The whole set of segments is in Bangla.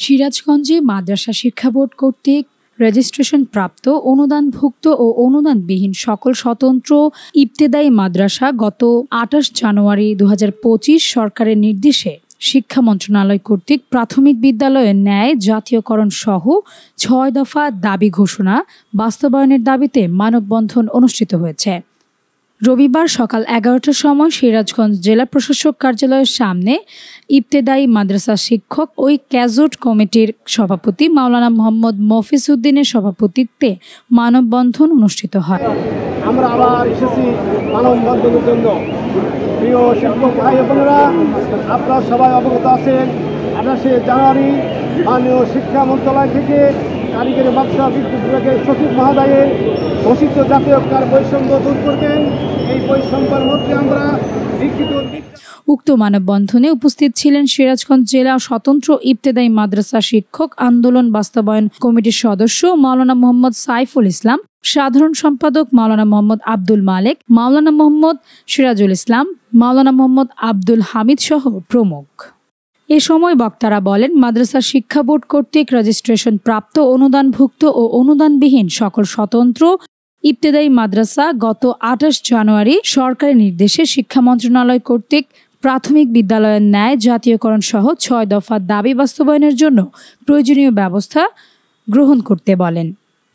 সিরাজগঞ্জে মাদ্রাসা শিক্ষা বোর্ড কর্তৃক রেজিস্ট্রেশন প্রাপ্ত অনুদানভুক্ত ও অনুদানবিহীন সকল স্বতন্ত্র ইবতেদায়ী মাদ্রাসা গত ২৮ জানুয়ারি ২০২৫ সরকারের নির্দেশে শিক্ষা মন্ত্রণালয় কর্তৃক প্রাথমিক বিদ্যালয়ের ন্যায় জাতীয়করণ সহ ৬ দফা দাবি ঘোষণা বাস্তবায়নের দাবিতে মানববন্ধন অনুষ্ঠিত হয়েছে। রবিবার সকাল ১১টার সময় সিরাজগঞ্জ জেলা প্রশাসক কার্যালয়ের সামনে ইবতেদায়ী মাদ্রাসা শিক্ষক ও ক্যাজুট কমিটির সভাপতি মাওলানা মোহাম্মদ মফিজ উদ্দিনের সভাপতিত্বে মানববন্ধন অনুষ্ঠিত হয়। আমরা আবার এসেছি মানববন্ধনের জন্য। প্রিয় শিক্ষক ভাই বোনেরা, আপনারা সবাই অবগত আছেন ২৮শে জানুয়ারি মাননীয় শিক্ষা মন্ত্রণালয় থেকে কারিগরি মাদ্রাসা বিভাগের সচিব মহোদয়ের ঘোষিত জাতীয়তার বৈষম্য দূর করবেন। এই বৈষম্যের মধ্যে আমরা উক্ত মানববন্ধনে উপস্থিত ছিলেন সিরাজগঞ্জ জেলা স্বতন্ত্র ইবতেদায়ী মাদ্রাসা শিক্ষক আন্দোলন বাস্তবায়ন কমিটির সদস্য মাওলানা মোহাম্মদ সাইফুল ইসলাম, সাধারণ সম্পাদক মাওলানা মোহাম্মদ আব্দুল মালেক, মাওলানা মোহাম্মদ সিরাজুল ইসলাম, মাওলানা মোহাম্মদ আব্দুল হামিদ সহ প্রমুখ। এ সময় বক্তারা বলেন, মাদ্রাসা শিক্ষা বোর্ড কর্তৃক রেজিস্ট্রেশন প্রাপ্ত অনুদানভুক্ত ও অনুদানবিহীন সকল স্বতন্ত্র ইবতেদায়ী মাদ্রাসা গত ২৮ জানুয়ারি সরকারের নির্দেশে শিক্ষা মন্ত্রণালয় কর্তৃক প্রাথমিক বিদ্যালয়ের ন্যায় জাতীয়করণ সহ ৬ দফা দাবি বাস্তবায়নের জন্য প্রয়োজনীয় ব্যবস্থা গ্রহণ করতে বলেন।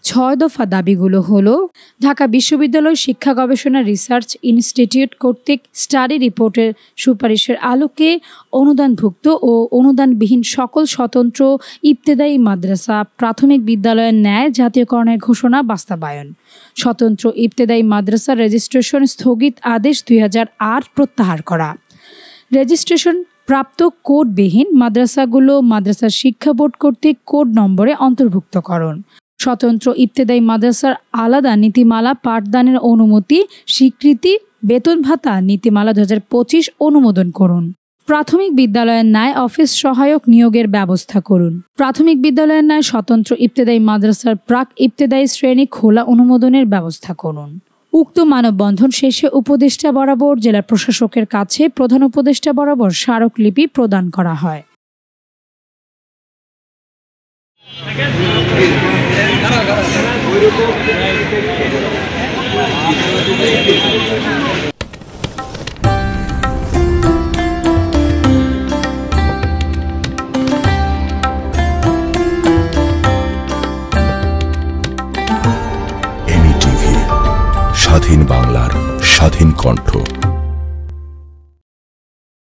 ৬ দফা দাবিগুলো হলো: ঢাকা বিশ্ববিদ্যালয় শিক্ষা গবেষণা রিসার্চ ইনস্টিটিউট কর্তৃক স্টাডি রিপোর্টের সুপারিশের আলোকে অনুদানভুক্ত ও অনুদানবিহীন সকল স্বতন্ত্র ইবতেদায়ী মাদ্রাসা প্রাথমিক বিদ্যালয়ের ন্যায় জাতীয়করণের ঘোষণা বাস্তবায়ন, স্বতন্ত্র ইবতেদায়ী মাদ্রাসা রেজিস্ট্রেশন স্থগিত আদেশ ২০০৮ প্রত্যাহার করা, রেজিস্ট্রেশন প্রাপ্ত কোডবিহীন মাদ্রাসাগুলো মাদ্রাসা শিক্ষা বোর্ড কর্তৃক কোড নম্বরে অন্তর্ভুক্তকরণ, স্বতন্ত্র ইবতেদায়ী মাদ্রাসার আলাদা নীতিমালা পাঠদানের অনুমতি স্বীকৃতি, বেতন ভাতা নীতিমালা ২০২৫ অনুমোদন করুন, প্রাথমিক বিদ্যালয়ের ন্যায় অফিস সহায়ক নিয়োগের ব্যবস্থা করুন, প্রাথমিক বিদ্যালয়ের ন্যায় স্বতন্ত্র ইবতেদায়ী মাদ্রাসার প্রাক ইবতেদায়ী শ্রেণী খোলা অনুমোদনের ব্যবস্থা করুন। উক্ত মানববন্ধন শেষে উপদেষ্টা বরাবর জেলা প্রশাসকের কাছে প্রধান উপদেষ্টা বরাবর স্মারকলিপি প্রদান করা হয়। স্বাধীন বাংলার স্বাধীন কণ্ঠ।